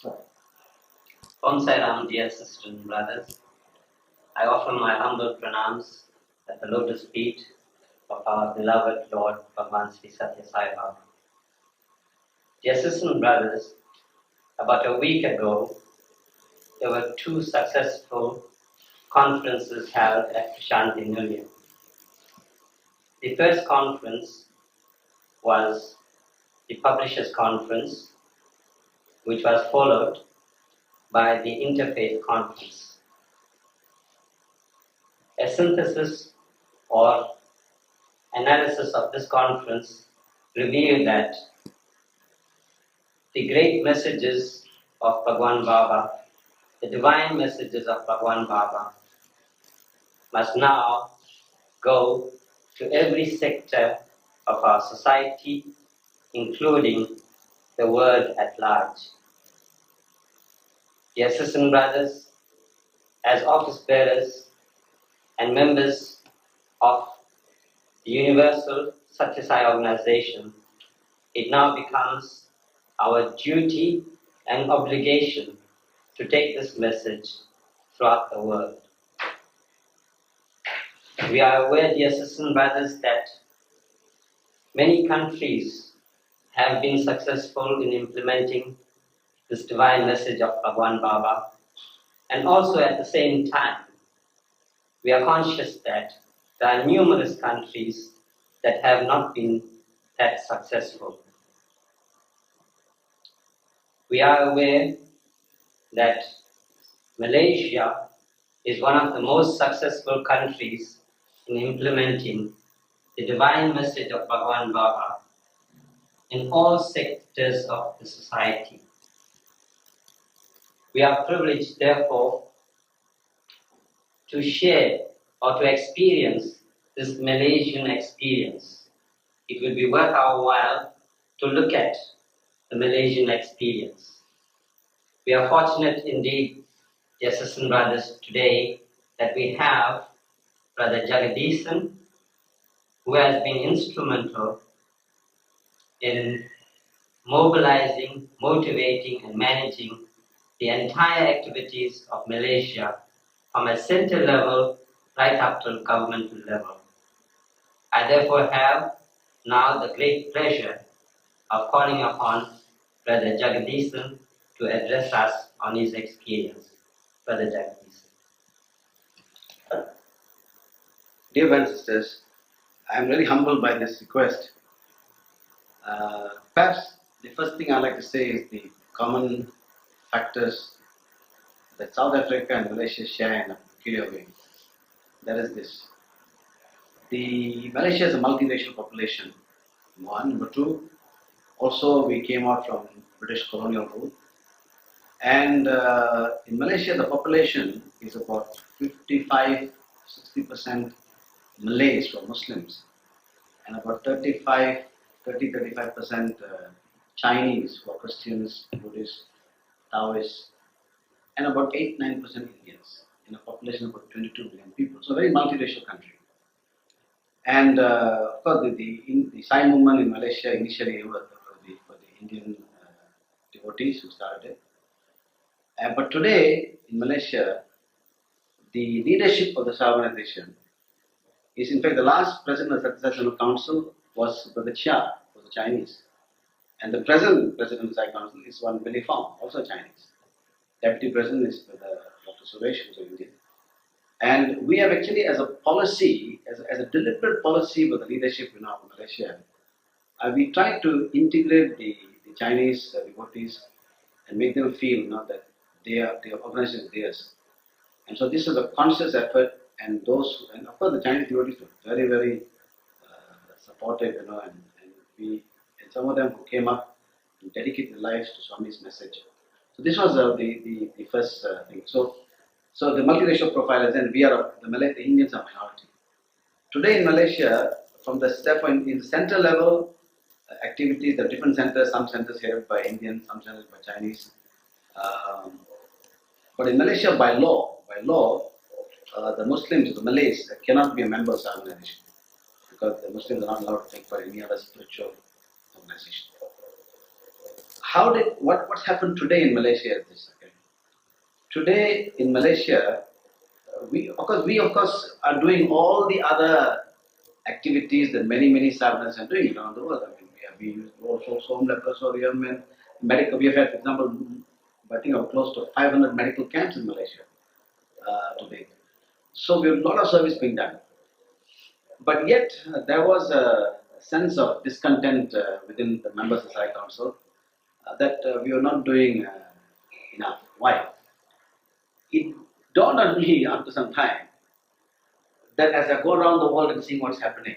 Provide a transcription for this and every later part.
Om Sai Ram, dear sisters and brothers. I offer my humble pranams at the lotus feet of our beloved Lord Bhagavan Sri Satya Sai Baba. Dear sisters and brothers, about a week ago, there were two successful conferences held at Shanti Nilayam. The first conference was the Publishers' Conference, which was followed by the Interfaith Conference. A synthesis or analysis of this conference revealed that the great messages of Bhagwan Baba, the divine messages of Bhagwan Baba, must now go to every sector of our society, including the world at large. Dear sisters and brothers, as office bearers and members of the Universal Satya Sai organization, it now becomes our duty and obligation to take this message throughout the world. We are aware, dear sisters and brothers, that many countries have been successful in implementing this divine message of Bhagwan Baba, and also at the same time, we are conscious that there are numerous countries that have not been that successful. We are aware that Malaysia is one of the most successful countries in implementing the divine message of Bhagwan Baba in all sectors of the society. We are privileged, therefore, to share or to experience this Malaysian experience. It will be worth our while to look at the Malaysian experience. We are fortunate indeed, dear sisters and brothers, today that we have Brother Jegathesan, who has been instrumental in mobilizing, motivating, and managing the entire activities of Malaysia from a center level right up to governmental level. I therefore have now the great pleasure of calling upon Brother Jegathesan to address us on his experience. Brother Jegathesan. Dear brothers and sisters, I am very humbled by this request. Perhaps the first thing I'd like to say is the common factors that South Africa and Malaysia share in a peculiar way. That is this. Malaysia is a multiracial population, one. Number two, also we came out from British colonial rule. And in Malaysia, the population is about 55-60% Malays or Muslims, and about 30-35% Chinese who are Christians, Buddhists, Taoists, and about 8-9% Indians in a population of about 22 million people. So a very multiracial country. And of course, the Sai movement in Malaysia initially was for the Indian devotees who started it. But today in Malaysia, the leadership of the Sai organization is, in fact, the last president of the Successional Council was Brother Chia, who was a Chinese. And the present president of the Sai Council is one Billy Fong, also Chinese. Deputy president is Dr. Suresh, who is Indian. And we have actually, as a policy, as a deliberate policy with the leadership in our Malaysia, we try to integrate the Chinese devotees and make them feel that their organization is theirs. And so this is a conscious effort, and of course the Chinese devotees were very, very supportive, and some of them who came up and dedicated their lives to Swami's message. So this was the first thing. So the multiracial profile is, and the Indians are minority. Today in Malaysia, from the step in the center level activities, the different centers, some centers headed by Indians, some centers by Chinese. But in Malaysia, by law, the Muslims, the Malays, cannot be a member of the organization because the Muslims are not allowed to take part in any other spiritual organization. What's happened today in Malaysia is this, okay? Today in Malaysia, we of course are doing all the other activities that many sadhanas are doing around the world. I mean, we use also home leprosarium and medical. We have had, for example, I think close to 500 medical camps in Malaysia today. So we have a lot of service being done. But yet there was a sense of discontent within the members of the Sai Council that we were not doing enough. Why? It dawned on me after some time that as I go around the world and seeing what's happening,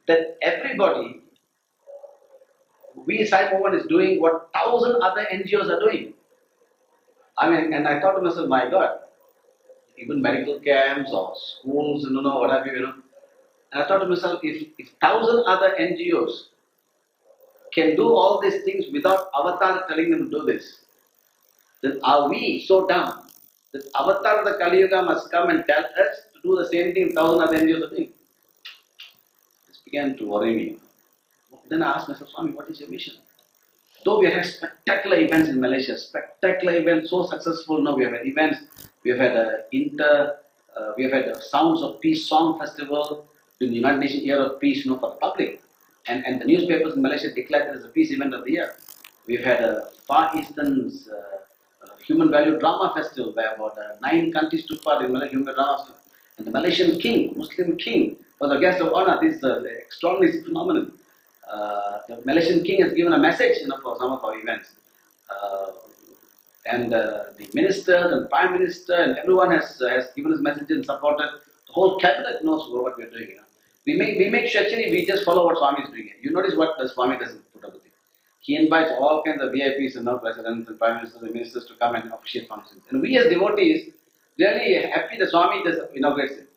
that everybody, we Sai movement is doing what 1,000 other NGOs are doing. I mean, and I thought to myself, my God, even medical camps or schools, what have you, And I thought to myself, if 1,000 other NGOs can do all these things without Avatar telling them to do this, then are we so dumb that Avatar of the Kali Yuga must come and tell us to do the same thing 1,000 other NGOs are doing? This began to worry me. Then I asked myself, Swami, what is your mission? Though we have had spectacular events in Malaysia, spectacular events, so successful. Now we have had events. We have had we have had a Sounds of Peace Song Festival in the United Nations Year of Peace, for the public, and the newspapers in Malaysia declared it as a peace event of the year. We've had a Far Eastern's Human Value Drama Festival where about 9 countries took part in Malaysian Human Drama Festival, and the Malaysian king, Muslim king, was a guest of honor. This is extraordinary phenomenon. The Malaysian king has given a message, for some of our events. And the ministers and prime minister and everyone has given his message and supported. The whole cabinet knows what we are doing. We make sure actually we just follow what Swami is doing. You notice what the Swami doesn't put up with it. He invites all kinds of VIPs and presidents and prime ministers and ministers to come and officiate functions. And we as devotees really happy that Swami just inaugurates it.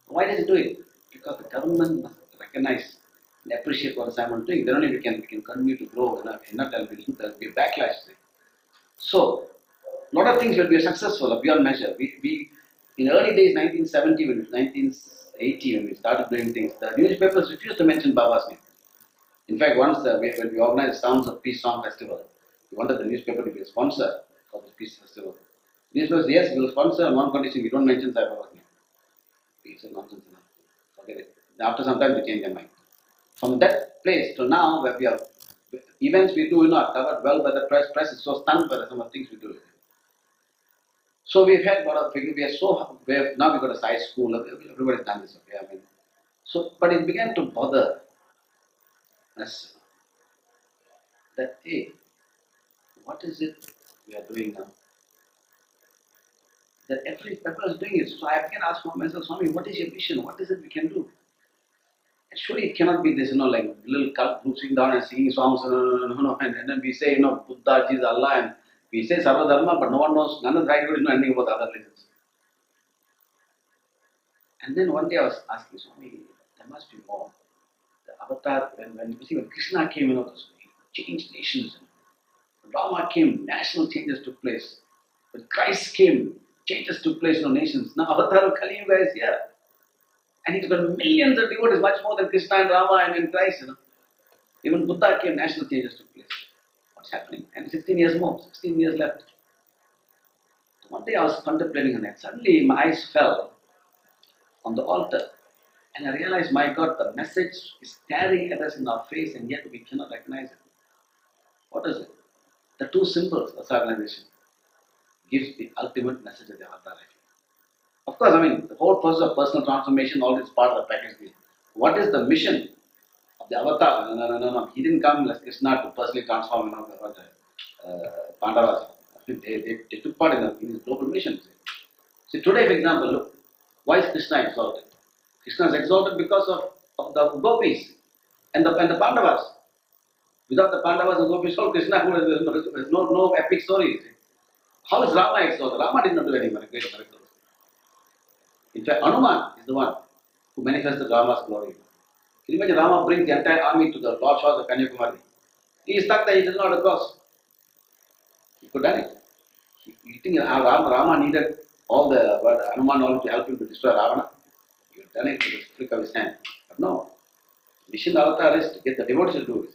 Why does he do it? Because the government must recognize and appreciate what Swami is doing. Then only we can continue to grow. There will be a backlash. So, a lot of things will be successful beyond measure. We in early days, 1970, 1980, when we started doing things, the newspapers refused to mention Baba's name. In fact, once when we organized Sounds of Peace Song Festival, we wanted the newspaper to be a sponsor for the Peace Festival. The newspaper said, yes, we will sponsor on one condition, we don't mention Sai Baba's name. We said, nonsense enough. Forget it. After some time, they changed their mind. From that place to now, where we have events we do, are covered well by the press. Press is so stunned by some of the things we do. So we've had a lot of things. Now we've got a science school. Everybody's done this. Okay, but it began to bother us that what is it we are doing now? That every people is doing it. So I can ask myself, Swami, what is your mission? What is it we can do? And surely it cannot be this, like little cult group sitting down and singing songs, and then we say, Buddha, Jesus, Allah, and we say Sarva Dharma, but no one knows, none of the right people know anything about the other religions. And then one day I was asking Swami, there must be more. The avatar, when Krishna came, he changed nations. When Rama came, national changes took place. When Christ came, changes took place in nations. Now Avatar of Kali Yuga is here. And he's got millions of devotees, much more than Krishna and Rama and Christ. Even Buddha came, national changes took place. What's happening? And 16 years more, 16 years left. One day I was contemplating on that. Suddenly my eyes fell on the altar. And I realized, my God, the message is staring at us in our face and yet we cannot recognize it. What is it? The two symbols of organization gives the ultimate message of the avatar. Of course, the whole process of personal transformation, all this part of the package. What is the mission of the avatar? No. He didn't come as Krishna to personally transform Pandavas. They took part in his global mission. See, today, for example, look, why is Krishna exalted? Krishna is exalted because of the gopis and the Pandavas. Without the Pandavas and gopis, all Krishna has no epic stories. How is Rama exalted? Rama did not do any great miracles. In fact, Hanuman is the one who manifested Rama's glory. Can you imagine Rama brings the entire army to the Lord shores of Kanyakumari? He is stuck there, he does not have a cross. He could have done it. You think Rama needed all the Hanuman to help him to destroy Ravana? He would have done it with a flick of his hand. But no. Mission avatar is to get the devotees to do it.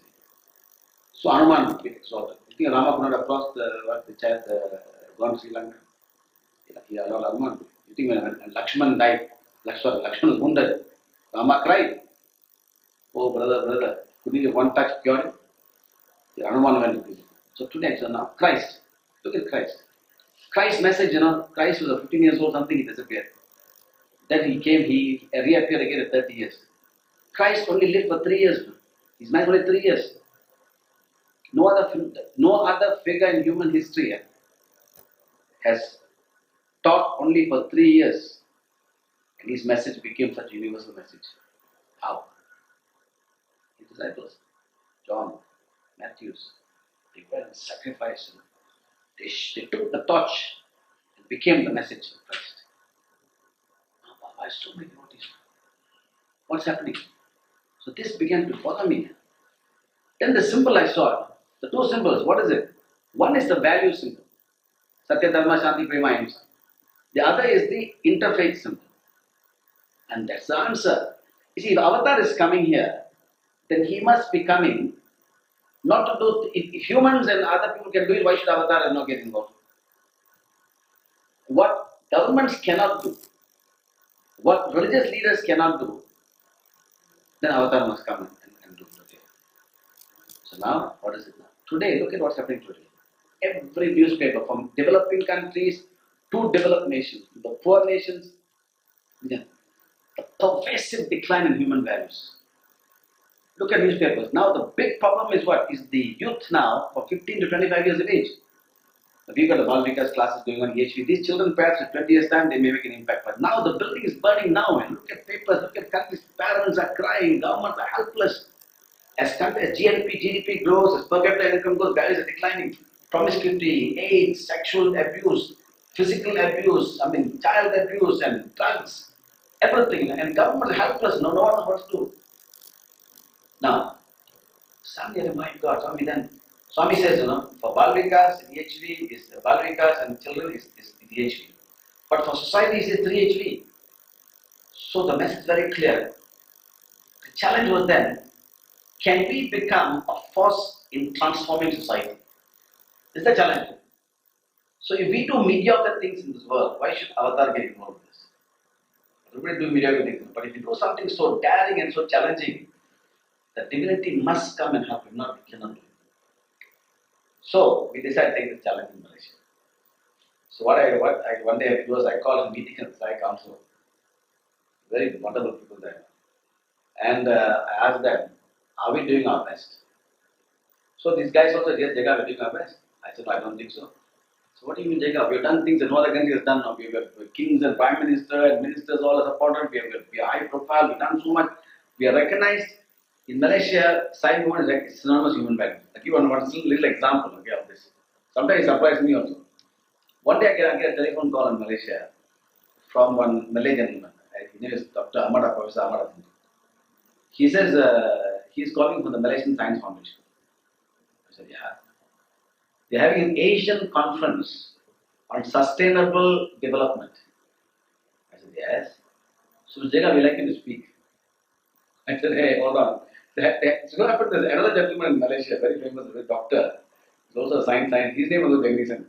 So Hanuman will be exalted. You think Rama could not have crossed the chat, gone to Sri Lanka? He allowed Hanuman. You think when Lakshman died, Lakshman was wounded, Rama cried. Oh, brother, couldn't you one touch cure him? Hanuman went to prison. So today, so now, Christ. Look at Christ. Christ's message, Christ was 15 years old, something, he disappeared. Then he came, he reappeared again at 30 years. Christ only lived for 3 years. His man only 3 years. No other figure in human history has taught only for 3 years. And his message became such a universal message. How? His disciples, John, Matthew, they went and sacrificed. They took the torch and became the message of Christ. I so many devotees. What's happening? So this began to bother me. Then the symbol I saw, the two symbols, what is it? One is the value symbol, Satya, Dharma, Shanti, Prema, Ahimsa. The other is the interfaith symbol. And that's the answer. You see, if Avatar is coming here, then he must be coming not to do, if humans and other people can do it, why should Avatar not get involved? What governments cannot do, what religious leaders cannot do, then Avatar must come and do it. So now, what is it now? Today, look at what's happening today. Every newspaper, from developing countries to developed nations, to the poor nations, the pervasive decline in human values. Look at newspapers. Now the big problem is what? Is the youth now for 15 to 25 years of age. We've got the Balvikas classes going on EHV. These children perhaps in 20 years time they may make an impact. But now the building is burning now. And look at papers, look at countries. Parents are crying, governments are helpless. As GDP grows, as per capita income goes, values are declining. Promiscuity, AIDS, sexual abuse, physical abuse, child abuse and drugs, everything. And government is helpless, no one knows what to do. Now, Swami, my God, Swami says, for Balvikas, EHV is Balvikas and children is EHV. But for society, it is 3HV. So the message is very clear. The challenge was then, can we become a force in transforming society? This is the challenge. So if we do mediocre things in this world, why should Avatar get involved in this? Everybody do mediocre things. But if you do something so daring and so challenging, the divinity must come and help. If not, we cannot do it. So we decided to take this challenge in Malaysia. So one day I called a meeting at the Sai Council. Very wonderful people there. And I asked them, are we doing our best? So these guys also said, yes, Jega, we're doing our best. I said, I don't think so. So what do you mean, Jega? We've done things that no other country has done now. We've got kings and prime minister and ministers all are supported. We are high profile. We've done so much. We are recognized. In Malaysia, Sai movement is synonymous with human value. I give one little example of this. Sometimes it surprises me also. One day I get a telephone call in Malaysia from one Malaysian, his name is Dr. Amada, Professor Amada. He says he's calling from the Malaysian Science Foundation. I said, yeah. They're having an Asian conference on sustainable development. I said, yes. So, Jega, we like you to speak. I said, hey, hold on. So what happened, there's another gentleman in Malaysia, very famous, a doctor. He's also a science. His name was Jegathesan.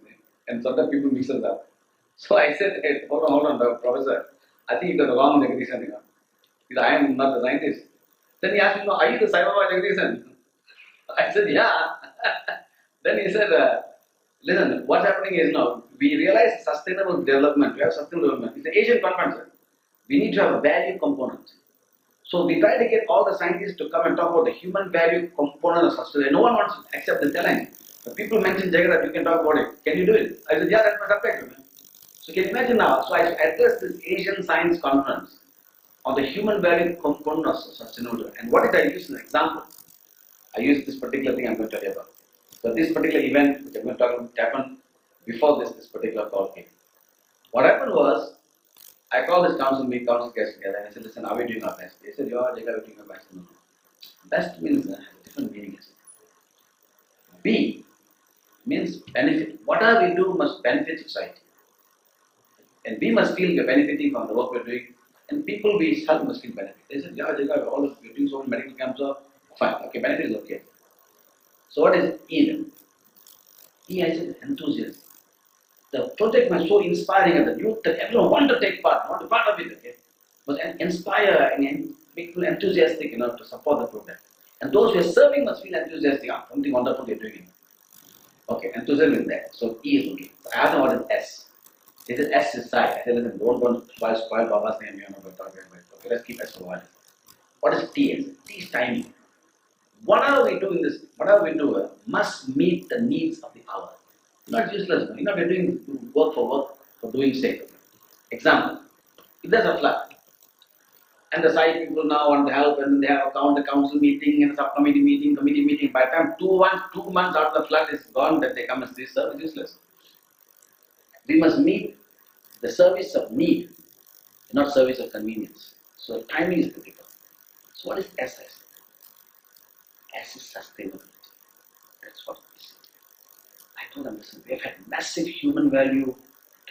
And sometimes people mix us up. So I said, hey, hold on, professor. I think you got the wrong Jegathesan. Because I am not the scientist. Then he asked me, are you the Sai Baba Jegathesan? I said, yeah. Then he said, listen, what's happening is now, we realize sustainable development. We have sustainable development. It's an Asian conference. We need to have a value component. So we try to get all the scientists to come and talk about the human value component of sustainability. No one wants to accept the challenge. The people mentioned Jagad that you can talk about it. Can you do it? I said, yeah, that's my subject. So can you imagine now? So I addressed this Asian Science Conference on the human value component of sustainability. And what did I use as an example? I used this particular thing I'm going to tell you about. So this particular event, which I'm going to talk about, happened before this particular call came. What happened was, I called this council guests together and I said, listen, are we doing our best? They said, yeah, Jega, we're doing our best. No. Best means has a different meaning. B means benefit. Whatever we do must benefit society. And we must feel we're benefiting from the work we're doing. And people we help must feel benefit. They said, yeah, Jega, we're doing so many medical camps, so fine. Okay, benefit is okay. So what is even? He has an enthusiasm. The project was so inspiring and the youth that everyone wanted to take part, want to be part of it. Okay? But inspire and make people enthusiastic, to support the program. And those who are serving must feel enthusiastic. Something wonderful they're doing. Okay, enthusiasm is there. So E is okay. So I asked them what is S. They said S is side. I said, listen, don't want to spoil Baba's name. Okay, let's keep S for a while. What is T? T is timing. Whatever we do in this, whatever we do must meet the needs of the hour. Not useless. We're doing work for doing sake. Example, if there's a flood, and the site people now want to help, and they have the council meeting and subcommittee meeting, committee meeting. By the time 2 months after the flood is gone, that they come and say, service is useless. We must meet the service of need, not service of convenience. So timing is critical. So what is SS? S is sustainability. That's what it is. I told them, listen, we have had massive human value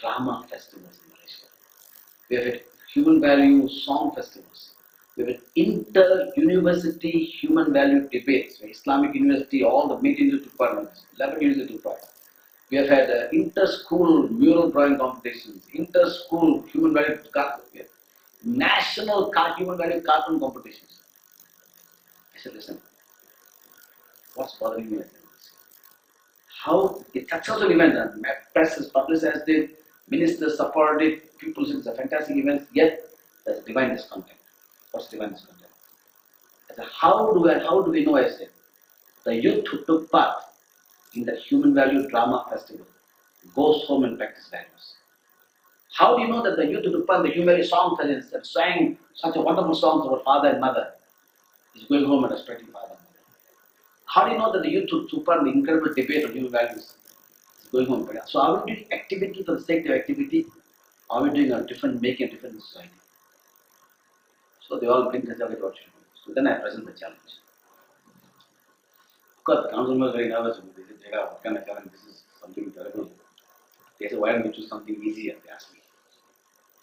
drama festivals in Malaysia. We have had human value song festivals. We have had inter-university human value debates. Islamic University, all the major departments, 11 university departments. We have had inter-school mural drawing competitions, inter-school human value cartoon, national human value cartoon competitions. I said, listen, what's bothering me is how it's successful event. Press is publicized it, ministers supported it, people say it's a fantastic event, yet there's divine discontent. What's divine discontent? I said, how do we know? I said, the youth who took part in the human value drama festival goes home and practice values. How do you know that the youth who took part in the human value song festivals that sang such a wonderful songs about father and mother is going home and respecting father and mother? How do you know that the youth who took part in the incredible debate of human values is going home? So are we doing activity for the sake of activity? Are we doing making a difference in society? So they all bring this up with what you do. So then I present the challenge. Of course, the council was very nervous. They said, Jega, what kind of challenge? This is something terrible. They said, why don't you choose something easier? They asked me.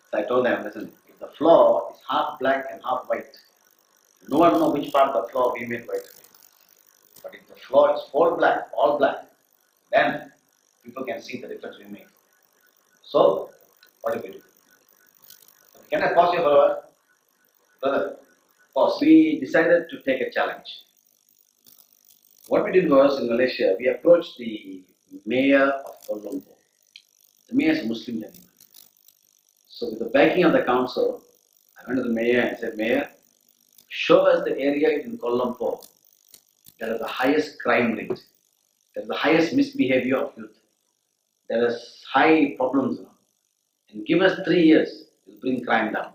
So I told them, listen, if the floor is half black and half white, no one knows which part of the floor we made white. But if the floor is all black, then people can see the difference we make. So, what do we do? Can I pause here for a while? Brother, pause. We decided to take a challenge. What we did was, in Malaysia, we approached the mayor of Kuala Lumpur. The mayor is a Muslim gentleman. So with the backing of the council, I went to the mayor and said, Mayor, show us the area in Kuala Lumpur that has the highest crime rate, that has the highest misbehavior of youth, that has high problems, and give us 3 years, we'll bring crime down.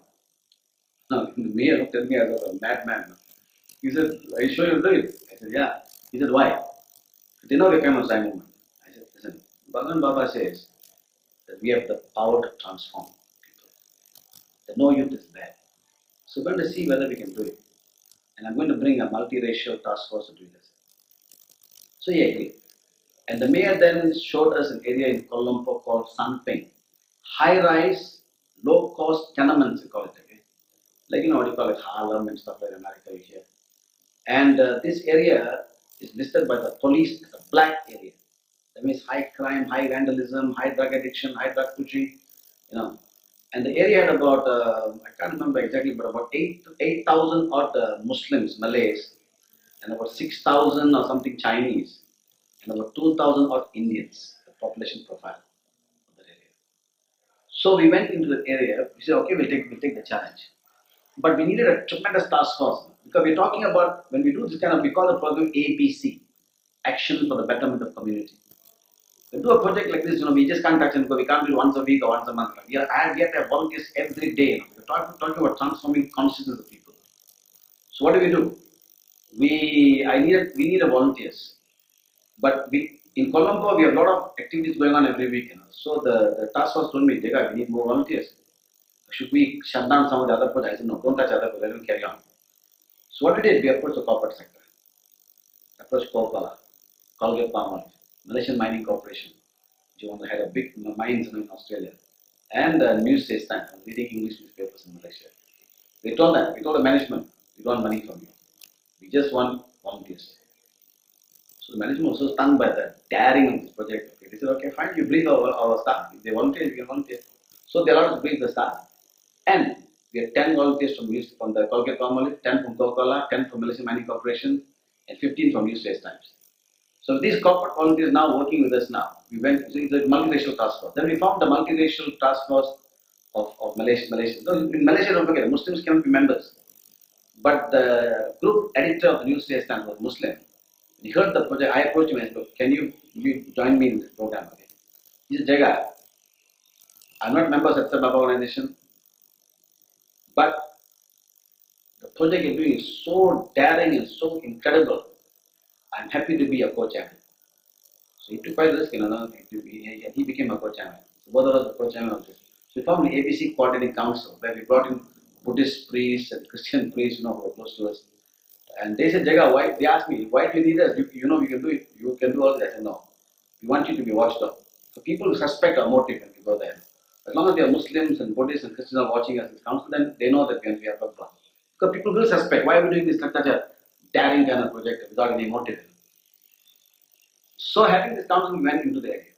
Now, the mayor looked at me as a madman. He said, are you sure you'll do it? I said, yeah. He said, why? They know the famous Zion movement. I said, listen, Bhagavan Baba says that we have the power to transform people. That no youth is bad. So we're going to see whether we can do it. And I'm going to bring a multiracial task force to do this. So he agreed. And the mayor then showed us an area in Kuala Lumpur called Sanpeng. High-rise, low-cost tenements, we call it. Okay? Like, what do you call it, Harlem and stuff like America here. And this area is listed by the police as a black area. That means high crime, high vandalism, high drug addiction, high drug pushing, And the area had about, I can't remember exactly, but about 8,000 odd Muslims, Malays, and about 6,000 or something Chinese, and about 2,000 odd Indians, the population profile of that area. So we went into the area, we said, okay, we'll take the challenge. But we needed a tremendous task force, because we're talking about, when we do this we call the program ABC, Action for the Betterment of Community. We do a project like this, we just can't touch and go. We can't do it once a week or once a month. We have to volunteers every day. We're talking about transforming consciousness of people. So what do? We need volunteers. But in Kuala Lumpur, we have a lot of activities going on every week. So the task force told me, Jega, we need more volunteers. Should we shut down some of the other projects? I said, no, don't touch other projects, let them carry on. So what we did, we approached the corporate sector. Approached Coca-Cola, Colgate Palmolive, Malaysian Mining Corporation, which had a big mines in Australia, and News Says Time, leading English newspapers in Malaysia. We told the management, we don't want money from you. We just want volunteers. So the management was so stunned by the daring of this project. Okay, they said, okay, fine, you brief our staff. If they volunteer, you can volunteer. So they allowed us to brief the staff. And we had 10 volunteers from the Colgate-Palmolive, 10 from Coca-Cola, 10 from Malaysian Mining Corporation, and 15 from New States Times. So these corporate volunteers now working with us now. We went to the multiracial task force. Then we formed the multiracial task force of Malaysia. In Malaysia, don't forget, Muslims cannot be members. But the group editor of the New States Times was Muslim. He heard the project. I approached him and said, can you join me in this program? Okay. He said, Jega, I'm not a member of Satya Baba organization, but the project you're doing is so daring and so incredible. I'm happy to be a co-chairman. So he took quite a risk, he became a co-chairman. So both of us were co-chairman of this. So we formed the ABC Coordinating Council, where we brought in Buddhist priests and Christian priests, who were close to us. And they said, Jaga, why? They asked me, why do you need us? You know, we can do it. You can do all this. I said, no. We want you to be watched out. So people suspect our motive when we go there. As long as they are Muslims and Buddhists and Christians are watching us in this council, then they know that we have a plan. Because people will suspect, why are we doing this such a daring kind of project without any motive? So having this council, we went into the area.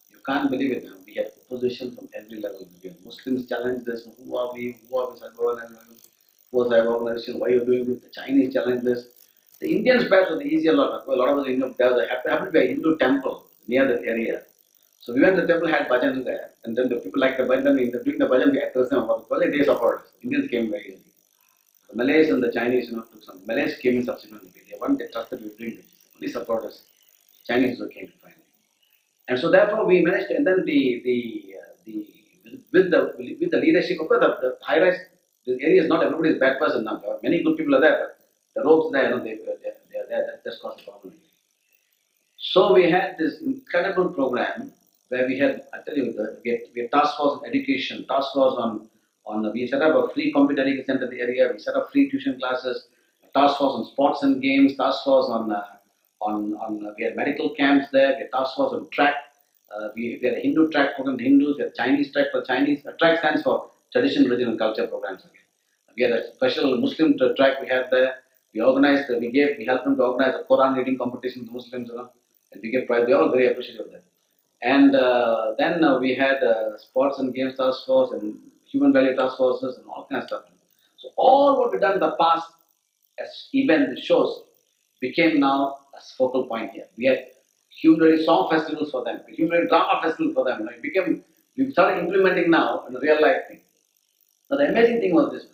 You can't believe it now. We had opposition from every level. Muslims challenged us, who are we? Who are we? Who was our organization? Why are you doing this? The Chinese challenged us. The Indians perhaps was the easier lot. A lot of us, there happened to be a Hindu temple near the area. So we went to the temple, had bhajan there, and then the people like the bhajan, during the bhajan, we asked them about the project, they supported us. Indians came very easily. The Malays and the Chinese, took some. Malays came in subsequently. They trusted we were doing this. Only support us. Chinese came to finally. And so therefore we managed to, and then with the leadership, of course, the high rise, this area is not everybody is a bad person now. Many good people are there, but the ropes there, they are there, that's caused a problem. So we had this incredible program where we had, I tell you, we had task force on education, task force we set up a free computer education center in the area, we set up free tuition classes, task force on sports and games, task force we had medical camps there, we had task force on track, we had a Hindu track program for Hindus, we had Chinese track for Chinese, track stands for tradition, religion and culture programs. We had a special Muslim track we had there, we organized, we helped them to organize a Quran reading competition with Muslims, and we gave prize, we are all very appreciative of that. And then we had sports and games task force and human value task forces and all kinds of stuff. So all what we've done in the past as event shows became now a focal point here. We had human song festivals for them, human drama festivals for them. We started implementing now in a real life thing. Now the amazing thing was this.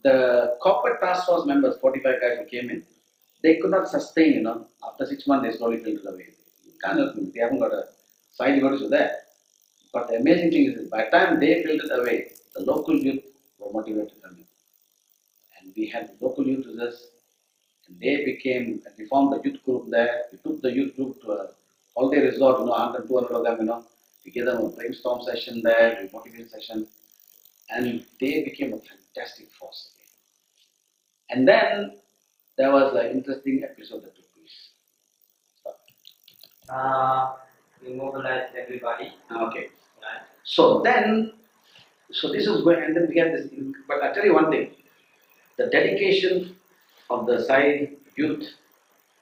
The corporate task force members, 45 guys who came in, they could not sustain, after 6 months they slowly filtered away. You can't help them. They haven't got a side notice there. But the amazing thing is, by the time they filtered away, the local youth were motivated to come in. And we had local youth with us, and we formed a youth group there. We took the youth group to a holiday resort, 100, 200 of them, we gave them a brainstorm session there, a motivation session, and they became a fantastic force. And then there was an interesting episode that took place. We mobilized everybody. Okay. So this was going, and then we had this, but I tell you one thing, the dedication of the side youth,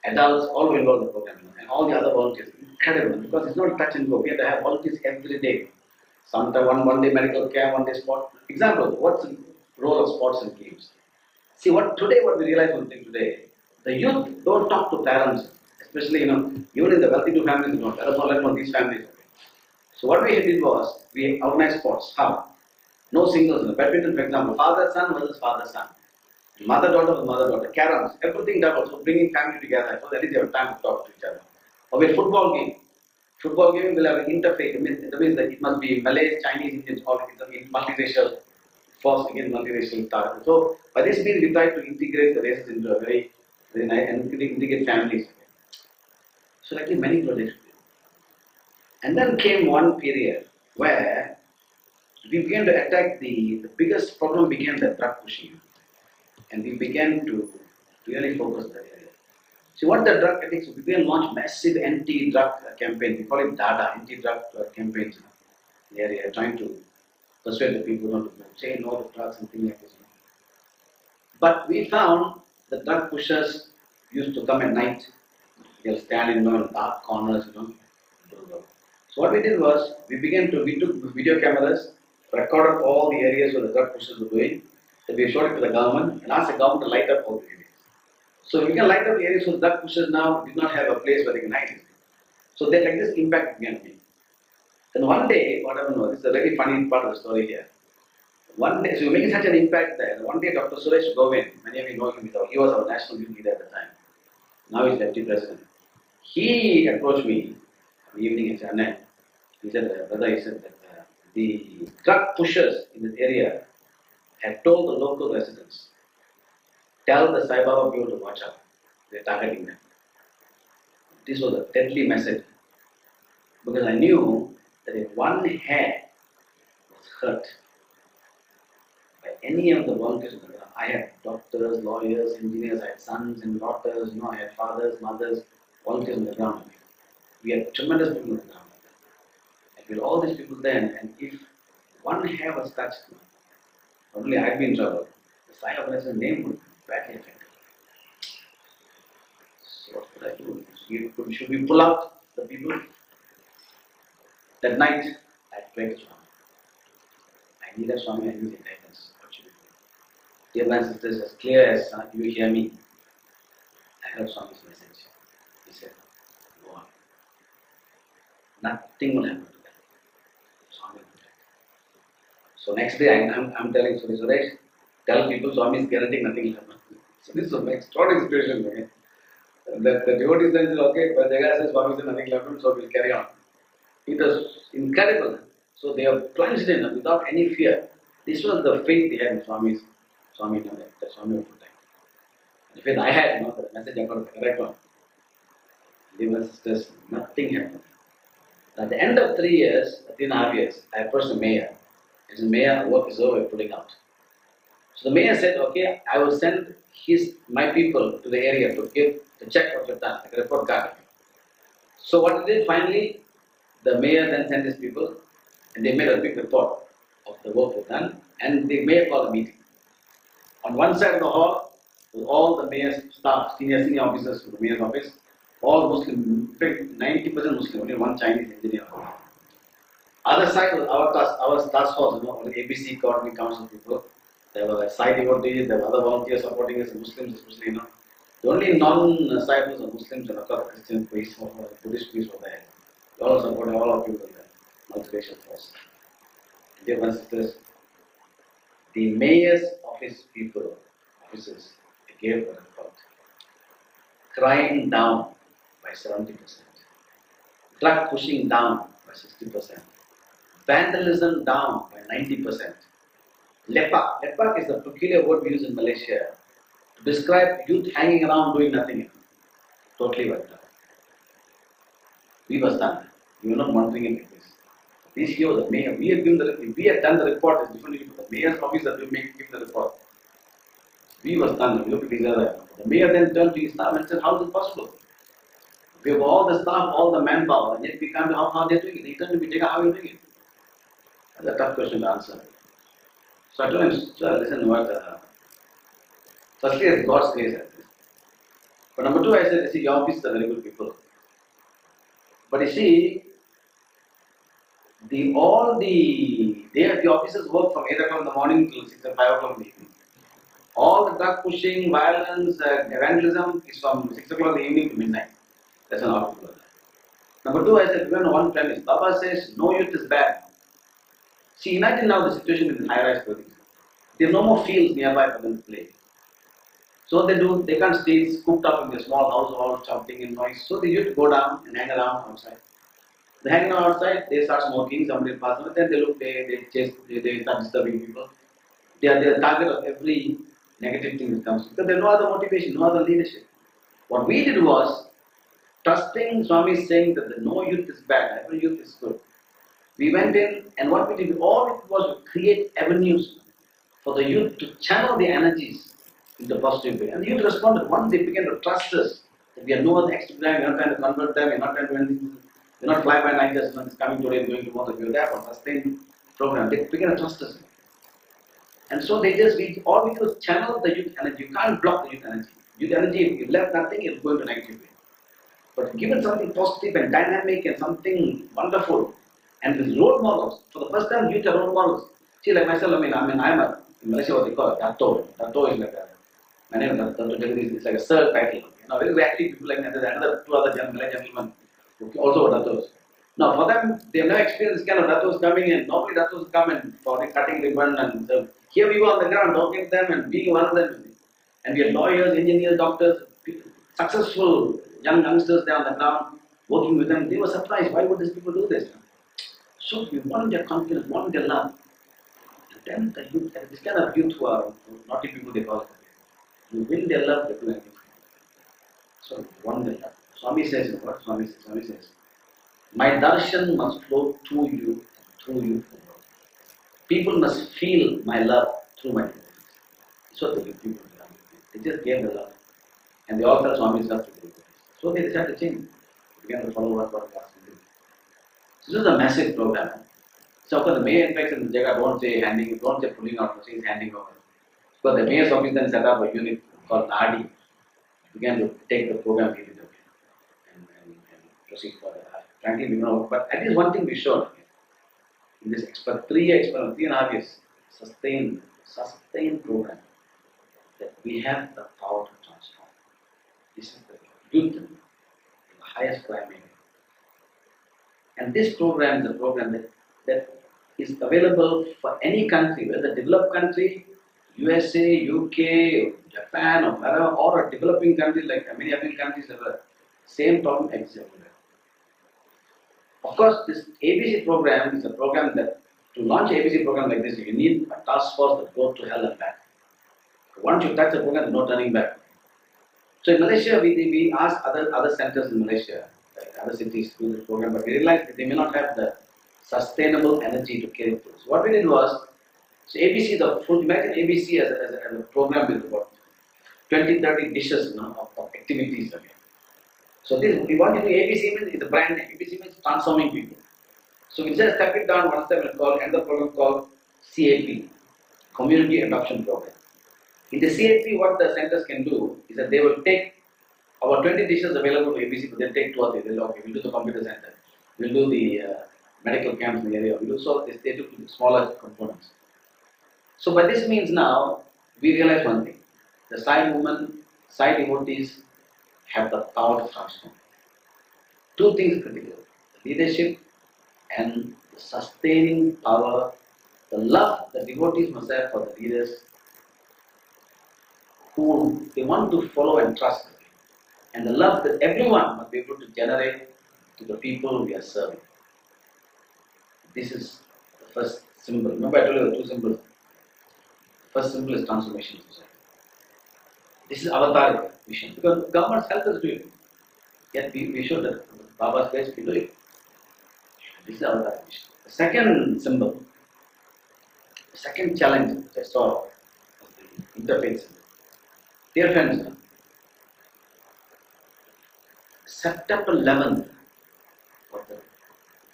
adults, all were involved in the program, and all the other volunteers, incredible, because it's not touch and go. We had to have volunteers every day. Sometimes one day medical care, one day sport. Example, what's the role of sports and games? See, what we realize one thing today, the youth don't talk to parents, especially, even in the wealthy-to families, parents don't let these families. So what we did was, we organized sports. How? No singles. Badminton, for example, father-son versus father-son. Mother-daughter versus mother-daughter. Caroms, everything that was bringing family together, so that is your time to talk to each other. Or with football game. Football game will have an interfaith. That means that it must be Malays, Chinese, Indians, all multiracial force against multiracial target. So by this means we try to integrate the races into a very nice and integrate families. So I did many projects. And then came one period where we began to attack the biggest problem became the drug pushing. And we began to really focus that area. See what the drug addicts, we began to launch massive anti-drug campaigns. We call it DADA, anti-drug campaigns in the area, trying to persuade the people not to say no to drugs and things like this. But we found the drug pushers used to come at night They'll stand in dark corners, So what we did was, we took video cameras, recorded all the areas where the drug pushers were doing, then we showed it to the government and asked the government to light up all the areas. So we can light up the areas where the drug pushers now did not have a place where they can hide it. So they like this impact began to be. Then one day, what happened was, this is a very funny part of the story here. One day, so we're making such an impact there. One day, Dr. Suresh Govin, many of you know him, he was our national youth leader at the time. Now he's deputy president. He approached me one evening in Chennai. He said, brother, he said that the drug pushers in this area had told the local residents, tell the Sai Baba people to watch out. They're targeting them. This was a deadly message. Because I knew that if one hair was hurt by any of the volunteers, I had doctors, lawyers, engineers, I had sons and daughters, I had fathers, mothers, volunteers on the ground. We had tremendous people on the ground. And with all these people then, and if one hair was touched, not only I'd be in trouble, the Sai Baba name would be badly affected. So what could I do? Should we pull out the people? That night, I prayed to Swami. I needed Swami, I needed guidance. What should we do? Dear brothers and sisters, as clear as you hear me, I heard Swami's message. He said, go on. Nothing will happen to them. Swami will protect. So next day, I'm telling Suresh, tell people Swami is guaranteeing nothing will happen. So this is an extraordinary situation. Okay? The devotees then said, okay, but the guy says Swami said nothing will happen, so we'll carry on. It was incredible. So they are plunged in without any fear. This was the faith they had in Swami that Swami would protect. The faith I had, the message I got the correct one. Dear sisters, nothing happened. At the end of 3.5 years, I approached the mayor. I said, Mayor, work is over, we're putting out. So the mayor said, okay, I will send my people to the area to check what you've done, like a report card. So what they did finally, the mayor then sent his people and they made a big report of the work they've done, and the mayor called a meeting. On one side of the hall was all the mayor's staff, senior officers from the mayor's office, all Muslim, in fact 90% Muslim, only one Chinese engineer. Other side was our task force, ABC coordinating council people. There were Sai devotees, there were other volunteers supporting us, Muslims especially, The only non-disciples of Muslims and Christian priests or Buddhist priests were there. They all supported all of you with the multiracial force. Dear brothers and sisters, the mayor's officers gave a report. Crime down by 70%. Drug pushing down by 60%. Vandalism down by 90%. Lepak is a peculiar word we use in Malaysia to describe youth hanging around doing nothing. Totally wiped out. We were stunned. We were not monitoring it like this. This here was the mayor. We had done the report as differently, but the mayor's office that will give the report. We were stunned. We looked at each other. The mayor then turned to his staff and said, how is it possible? We have all the staff, all the manpower, and yet we can't know how they're doing it. He turned to me, how are you doing it? That's a tough question to answer. So I told him, sir, listen, firstly, it's God's grace. But number two, I said, your officers are very good people. But you see, the officers work from 8 o'clock in the morning till 6 or 5 o'clock in the evening. All the drug pushing, violence, evangelism is from 6 o'clock in the evening to midnight. That's an officer. Number two, I said, we on one premise. Baba says, no youth is bad. See, imagine now the situation in high-rise buildings. There are no more fields nearby for them to play. So they can't stay scooped up in their small house, all shouting and noise. So they used to go down and hang around outside. They hang around outside, they start smoking, somebody passes by, then they start disturbing people. They are the target of every negative thing that comes. Because there's no other motivation, no other leadership. What we did was, trusting Swami saying that no youth is bad, every youth is good. We went in, and what we did, all it was to create avenues for the youth to channel the energies in the positive way. And the youth responded. Once they began to trust us, that we are no other extra plan, we are not trying to convert them, we are not trying to do anything, we are not fly by night, just it's coming today, going tomorrow, we are there for sustained program. They began to trust us. And so all we do is channel the youth energy. You can't block the youth energy. Youth energy, if you left nothing, it will go into negative way. but given something positive and dynamic and something wonderful, and with role models, for the first time, give the role models. See, like myself, I'm in Malaysia, what they call Dato. Dato is like my name is Dato Jegathesan. It's like a third title. Very active people like that. There's another two other Malay gentlemen who also are Datos. Now, for them, they have never experienced this kind of Datos coming in. Normally, Datos come and probably cutting ribbon, and so here we were on the ground talking to them and being one of them. And we are lawyers, engineers, doctors, successful youngsters there on the ground, working with them. They were surprised. Why would these people do this? So we want their confidence, want their love. And then the youth, this kind of youth who are naughty people, they call it. You win their love, they do anything. So you want their love. Swami says, what Swami says? Swami says, my darshan must flow to you, through you. People must feel my love through my devotees. That's what the people do. They just gave the love. And they all felt Swami's love to the devotees. So they decided to change. They began to follow what God asked them to do. So this is a massive program. So of course the mayor in fact in the Jaga don't say handing, don't say pulling out, say handing over. Because the mayor's office then set up a unit called RD. Began to take the program and proceed further. Frankly, we know, but at least one thing we showed in this 3-year experiment, 3.5 years, sustained program, that we have the power to transform. This is the youth in the highest primary. And this program is a program that is available for any country, whether a developed country, USA, UK, Japan, or wherever, or a developing country like many African countries have the same problem exists everywhere. Of course, this ABC program is a program that, to launch an ABC program like this, you need a task force that goes to hell and back. Once you touch the program, there's no turning back. So in Malaysia, we asked other centers in Malaysia, like other cities, to do this program, but we realized that they may not have the sustainable energy to carry it through. So what we did was, so ABC, imagine ABC as a program with about 20-30 dishes of activities. Okay. So this, we want to do ABC means it's a brand name. ABC means transforming people. So we just step it down one step and call another program called CAP, Community Adoption Program. In the CAP, what the centers can do is that they will take our 20 dishes available to ABC, but they'll take 2 or 3. They'll okay, we'll do the computer center, we'll do the medical camps in the area, we'll do so they do smaller components. So by this means now, we realize one thing. The Sai movement, Sai devotees have the power to transform. 2 things critical: the leadership and the sustaining power, the love the devotees must have for the leaders who they want to follow and trust, and the love that everyone must be able to generate to the people we are serving. This is the first symbol. Remember I told you the 2 symbols. The first symbol is transformation of society. This is avataric mission, because governments help us do it. Yet we should, Baba's place, we do it. This is avataric mission. The second symbol, the second challenge which I saw was the interfaith symbol. Dear friends, September 11th was the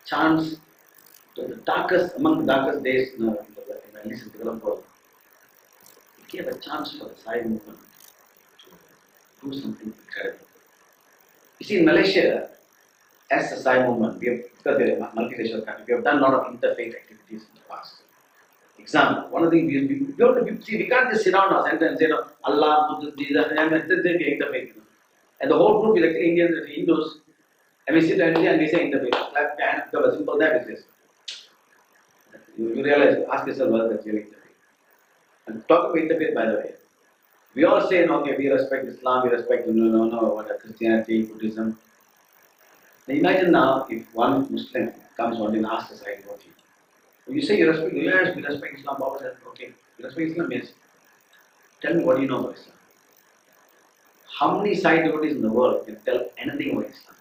chance, among the darkest days in at least in the developed world. It gave a chance for the Sai movement to do something incredible. You see, in Malaysia, as a Sai movement, because we are a multiracial country, we have done a lot of interfaith activities in the past. Example, one of the things we can't just sit down in our center and say, Allah, Buddha, Jesus, and then say we are interfaith. And the whole group is actually Indians and Hindus, and we sit and we say interfaith. Clap the hand, because a simple that is this. You realize, ask yourself whether that's really interfaith. And talk about interfaith, by the way. We all say, okay, we respect Islam, we respect Christianity, Buddhism. Now imagine now if one Muslim comes one day and asks us, like, what you say you respect, yes, we respect Islam. Baba says, okay, you respect Islam, yes. Tell me, what do you know about Islam? How many Sai devotees in the world can tell anything about Islam,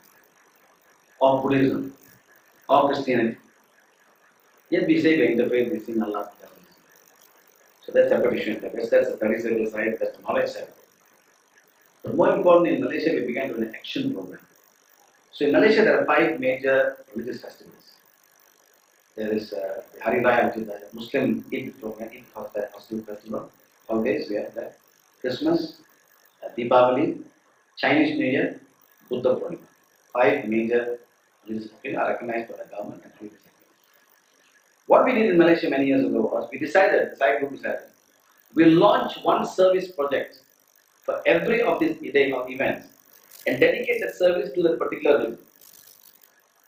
or Buddhism, or Christianity? Yet we say we interfaith, we sing Allah. So that's separate issue. That's the peripheral side, that's the knowledge side. But more importantly, in Malaysia, we began with an action program. So in Malaysia, there are 5 major religious festivals. There is the Hari Raya, which is the Muslim Eid program, Eid festival, holidays, we have that. Christmas, Deepavali, Chinese New Year, Buddha Purnima. 5 major religious opinions are recognized by the government and 3 disagreed. What we did in Malaysia many years ago was we decided, the side group decided, we'll launch one service project for every of these day of events and dedicate that service to that particular religion.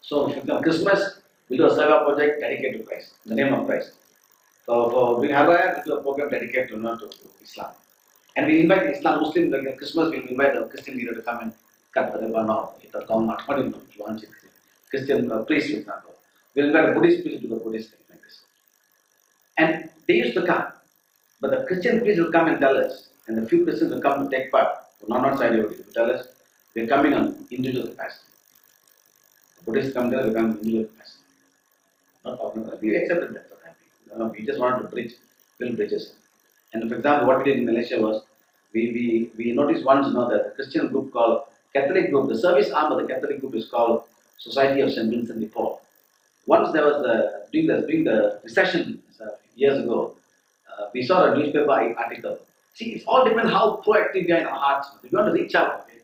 So, if you come Christmas, we'll do a Seva project dedicated to Christ, in the name of Christ. For Hari Raya, we'll do a program dedicated to Islam. And we invite Islam, Muslim, like Christmas, we'll invite a Christian leader to come and cut the ribbon or launch it. Christian priest, for example. We'll invite a Buddhist priest to do the Buddhist thing like this. And they used to come. But the Christian priest will come and tell us, and the few Christians will come to take part, not side of it, to tell us, we're coming on individual capacity. Buddhists come there, we come individual capacity. Not talking about, we accepted that for that. We just wanted to build bridges. And for example, what we did in Malaysia was, we noticed once that the Christian group called, Catholic group, the service arm of the Catholic group is called Society of St. Vincent de Paul. Once there was during the recession years ago, we saw a newspaper article. See, it's all depends how proactive we are in our hearts. We want to reach out. Okay?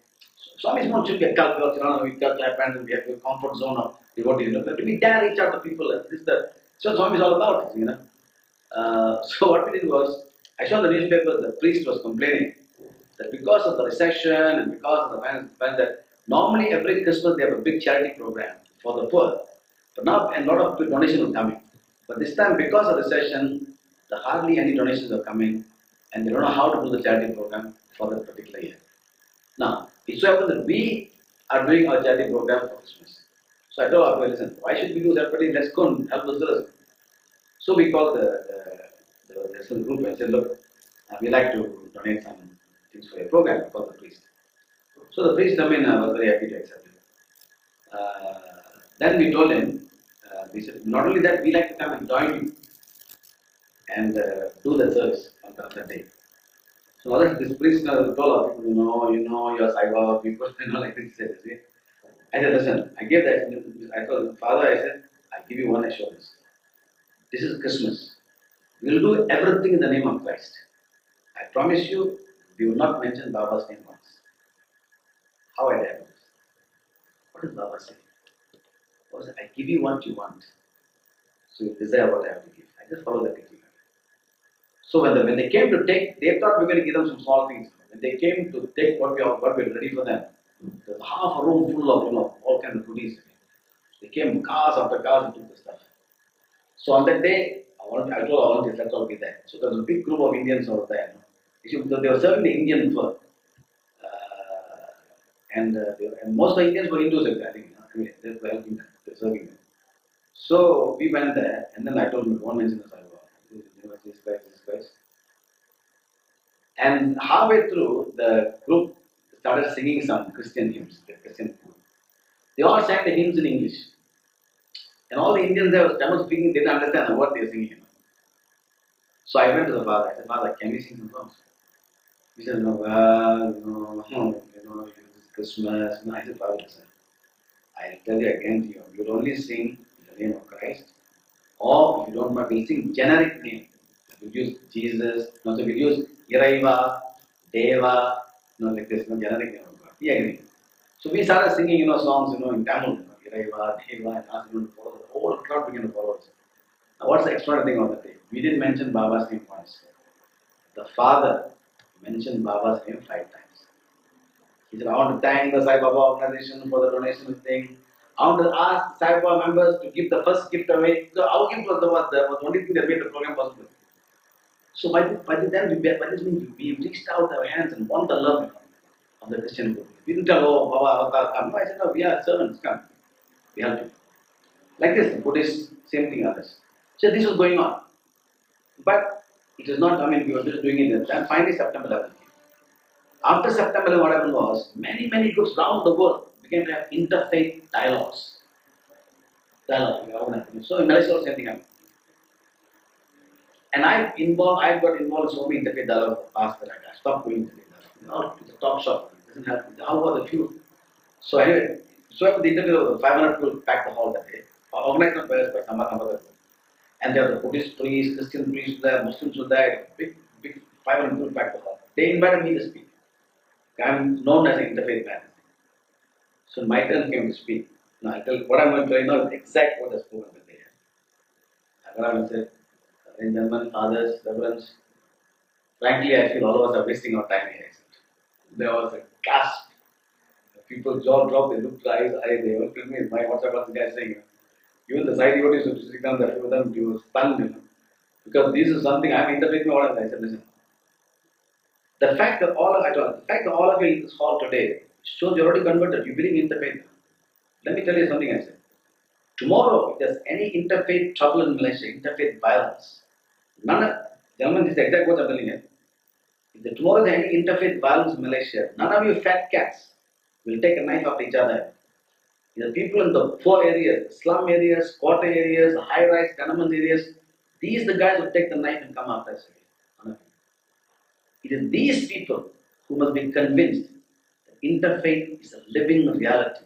Swami's not should get culture, we cut clap and we have a comfort zone of devotee. But we dare reach out to people. This is so Swami is all about. So what we did was, I saw the newspaper. The priest was complaining that because of the recession and because of the fact that normally every Christmas they have a big charity program for the poor, but now a lot of donations are coming. But this time, because of recession, hardly any donations are coming, and they don't know how to do the charity program for that particular year. Now, it so happens that we are doing our charity program for Christmas. So I told our listen, why should we do that? But let's go and help the others. So we called the group and said, look, we like to donate some things for your program for the priest. So the priest, was very happy to accept it. Then we told him, we said, not only that, we like to come and join you and do the service on that day. So this priest told us, you know, your Sai Baba people, like this. I said, listen, I gave that. I told Father, I said, I give you one assurance. This is Christmas. We will do everything in the name of Christ. I promise you, we will not mention Baba's name once. How I dare this? What does Baba say? I give you what you want. So you desire what I have to give. I just follow that criteria. So when they came to take, they thought we were going to give them some small things. When they came to take what we had ready for them, there was half a room full of all kinds of goodies. They came cars after cars and took the stuff. So on that day, I told our volunteers, let's all be there. So there was a big group of Indians over there. Because they were serving the Indian food. And most of the Indians were Hindus, I think. They were helping them, they were serving them. So we went there, and then I told them, don't mention the Sai Baba. This guys. And halfway through, the group started singing some Christian hymns, the Christian hymns. They all sang the hymns in English. And all the Indians there were Tamil speaking, they didn't understand what they were singing. So I went to the father. I said, Father, can we sing some songs? He said, no, it's Christmas. No, I said, Father, listen, I'll tell you again to you, you'll only sing in the name of Christ, or if you don't mind, we'll sing generic name. We'll use Jesus, so we'll use Iraiva, Deva, like this, generic name of God. He agreed. So we started singing, songs, in Tamil, Iraiva, Deva, and asked him to follow. The whole crowd began to follow us. Now, what's the extraordinary thing on the day? We didn't mention Baba's name once. The father mentioned Baba's name 5 times. He said, I want to thank the Sai Baba organization for the donation thing. I want to ask Sai Baba members to give the first gift away. So our gift was the only thing that made the program possible. So by this means we reached out our hands and won the love of the Christian group. We didn't tell, oh, Baba, Avatar, come. No, I said, no, we are servants, come. We help you. Like this, Buddhists, same thing others. So this was going on. But it is not, we were just doing it. And finally September 11th. After September 11th, what happened was, many groups around the world began to have interfaith dialogues. So in Malaysia, same thing happened. And I got involved in so many interfaith dialogues in the past that I stopped doing interfaith dialogue. It's a talk shop. It doesn't happen. How about the few? So anyway, the interview, 500 people packed the hall that day. Organized by some other. And there were the Buddhist priests, Christian priests there, Muslims were there, big 500 people packed the hall. They invited me to speak. I'm known as an interfaith man. So my turn came to speak. Now I tell what I'm going to tell you now is exact what I spoke about there. What I'm going to say, in German, fathers, reverends, frankly I feel all of us are wasting our time here. There was a gasp. People jaw dropped, they looked eyes, they looked at me, my WhatsApp was the guy saying, even the side devotees who sit down there with them, he was stunned, because this is something I'm interpreting all of. I said, listen, the fact that all of you in this hall today shows you're already converted, you believe in interfaith. Let me tell you something I said. Tomorrow, if there's any interfaith trouble in Malaysia, interfaith violence, gentlemen, this is the exact words I'm telling you. If tomorrow there's any interfaith violence in Malaysia, none of you fat cats will take a knife after each other. The people in the poor areas, slum areas, quarter areas, high-rise tenement areas, these are the guys who take the knife and come after us. It is these people who must be convinced that interfaith is a living reality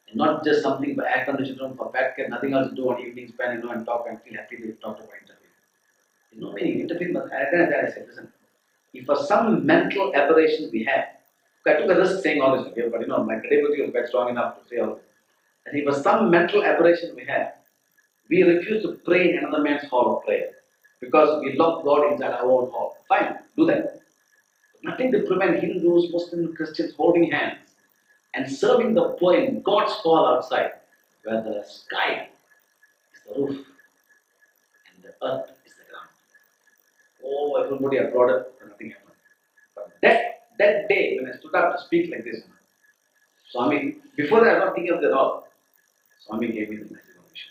and not just something for air conditioned room for fat cat, nothing else to do on evening span, and talk and feel happy they talk about interfaith. There's no meaning. Interfaith must. I said, listen, if for some mental aberration we have, I took a risk saying all this, okay, but my credibility was quite strong enough to say all this. And if for some mental aberration we have, we refuse to pray in another man's hall of prayer because we lock God inside our own hall. Fine, do that. Nothing to prevent Hindus, Muslims, Christians holding hands and serving the poor in God's hall outside, where the sky is the roof and the earth is the ground. Oh, everybody applauded, but nothing happened. But that day, when I stood up to speak like this, Swami, before that I was not thinking of that at all. Swami gave me the message of mission.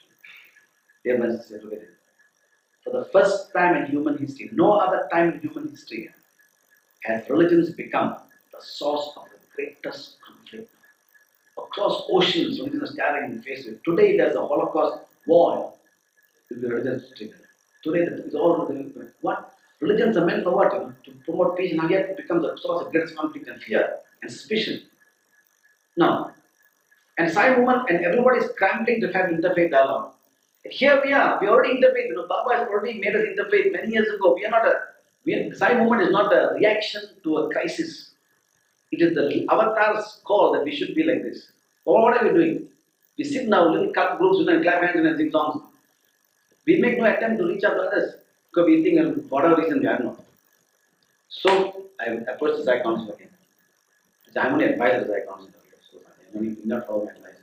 Dear message, look at it. For the first time in human history, no other time in human history, has religions become the source of the greatest conflict. Across oceans, religions are staring in the face of it. Today there's a Holocaust war with the religions triggered. Today it's all what? Religions are meant for what? To promote peace, and yet it becomes a source of greatest conflict and fear and suspicion. Now, and Sai movement and everybody is scrambling to have interfaith dialogue. Here we are already interfaith. Baba has already made us interfaith many years ago. The Sai movement is not a reaction to a crisis. It is the avatar's call that we should be like this. Well, what are we doing? We sit now, little cut groups, and clap hands and sing songs. We make no attempt to reach out to others because we think, for whatever reason, we are not. So, I approached the Sai Council again. I'm only advised the Sai Council. So, I'm not follow my advice.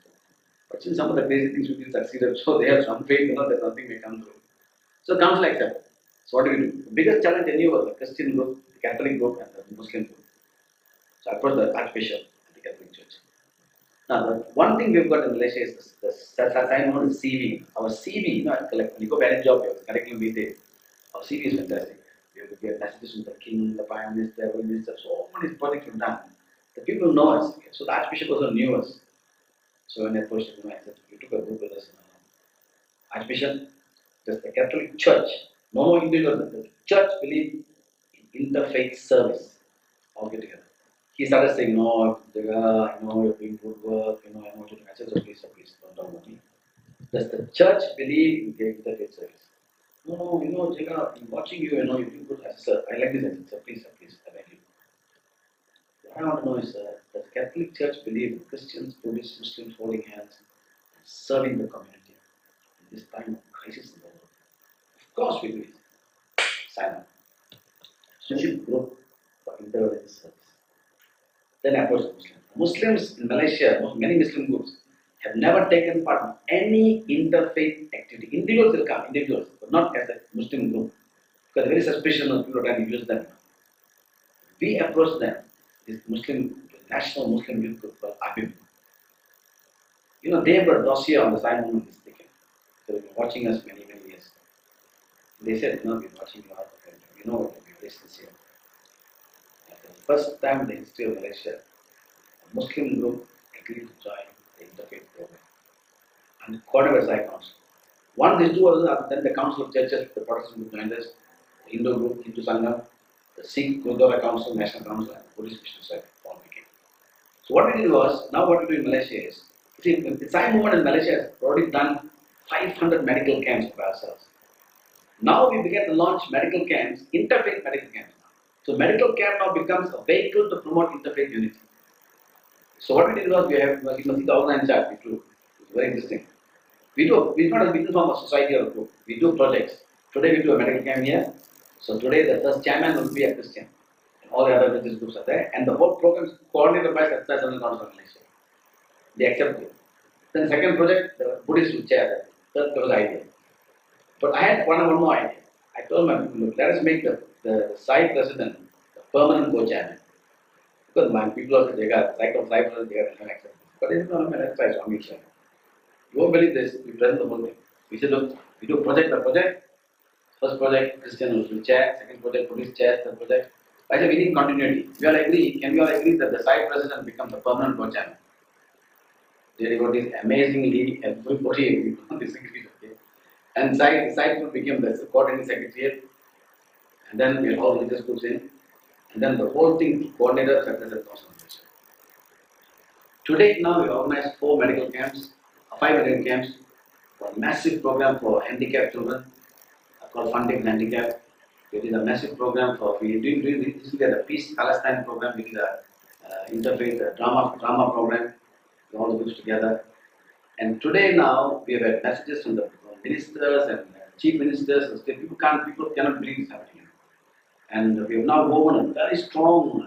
But since some of the crazy things we did succeeded, so they have some faith, that nothing may come through. So, Council accepted. So, what do we do? The biggest challenge I knew was the Christian group, the Catholic group, and the Muslim group. So, I approached the Archbishop at the Catholic Church. Now, the one thing we've got in Malaysia is the Sai movement is CV. Our CV, when you go to any job, you have curriculum vitae. Our CV is fantastic. We have messages from the King, the Prime Minister, the Minister, so many projects we've done. The people know us. So, the Archbishop also knew us. So, when I approached him, I said, you took a group with us. Archbishop, just the Catholic Church, no individuals, the church believe in interfaith service all get together. He started saying, no, Jaga, you're doing good work, I want you to message, so please, don't talk about me. Does the church believe in interfaith service? No, Jaga, I'm watching you, you're doing good. I said, sir, I like this. I said, sir, please, I beg you. What I want to know is, does the Catholic Church believe in Christians, Buddhists, Muslims holding hands and serving the community in this time of crisis in the world? Of course we do it. Silent. Social group for intervention service. Then I approached Muslims. Muslims in Malaysia, many Muslim groups, have never taken part in any interfaith activity. Individuals will come, but not as a Muslim group. Because very suspicious of people trying to use them. We approached them, this National Muslim Youth Group called ABIM. They have got a dossier on the Sai movement. So they've been watching us many, many years. They said, we've been watching you out. We know what we are sincere. For the first time in the history of Malaysia, a Muslim group agreed to join the interfaith program. And coordinated by Sai Council. One, these two others, then the Council of Churches, the Protestant group joined us, the Hindu group, Hindu Sangam, the Sikh Gurdwara Council, National Council, and the Buddhist Mission Society all became. So what we did was, now what we do in Malaysia is, the Sai movement in Malaysia has already done 500 medical camps for ourselves. Now we began to launch medical camps, interfaith medical camps. So medical camp now becomes a vehicle to promote interfaith unity. So what we did was you must see the organized chart. It's very interesting. We don't form a society or a group. We do projects. Today we do a medical camp here. So today the first chairman will be a Christian. And all the other religious groups are there. And the whole program is coordinated by Satsai Central Council of Malaysia. They accept it. Then the second project, the Buddhist will chair that. That was the idea. But I had one more idea. I told my people, look, let us make the Sai president the permanent co-chairman. Because my people of the cycle of Sai president, they have accept. But it's not a try Swami Shah. You won't believe this, we present the whole thing. We said, look, we do project by project. First project, Christian will chair. Second project, Buddhist chair. Third project. I said, we need continuity. We all agree, can we all agree that the Sai president becomes the permanent co-chairman? The devotees amazingly, everybody disagreed. Okay? And Sai became the coordinating secretariat. And then we had all religious groups in. And then the whole thing coordinated success and concentration. Today now we organize 5 medical camps, a massive program for handicapped children called Funding Handicap. We did a massive program we did the Peace Palestine program, we did a Interfaith drama program, all the groups together. And today now we have had messages from the ministers and chief ministers and state. People cannot believe this happening. And we have now woven a very strong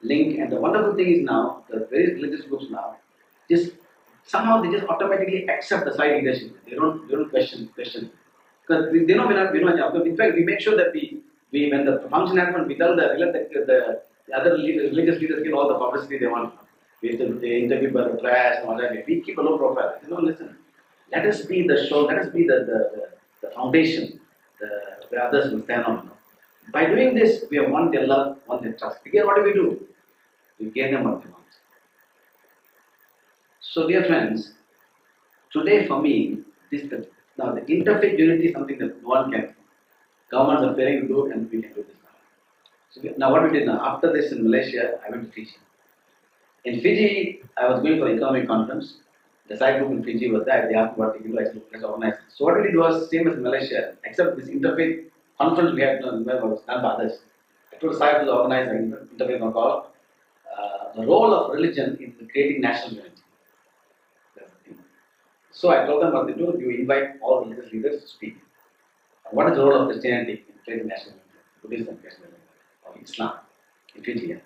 link. And the wonderful thing is now, the various religious groups now, somehow they just automatically accept the side leadership. They don't question. Because they know we're not. In fact, we make sure that when the function happens, we tell the other religious leaders get all the publicity they want. They interview by the press and all that. We keep a low profile. Listen, let us be the show. Let us be the foundation where others will stand on. By doing this, we have won their love, won their trust. Again, what do? We gain them what they want. So, dear friends, today for me, now the interfaith unity is something that no one can. Governments are failing to do, and we can do this now. So now what we did now, after this in Malaysia, I went to Fiji. In Fiji, I was going for an economic conference. The side group in Fiji was there. They asked me what to do. I said, let's organize. So what we did was same as Malaysia, except this interfaith conference we had done was done by others. I told the side to organize an interfaith call. The role of religion in creating national unity. So I told them what to do. You invite all religious leaders to speak. What is the role of Christianity in creating national unity? Buddhism, Christianity, or Islam in Fiji.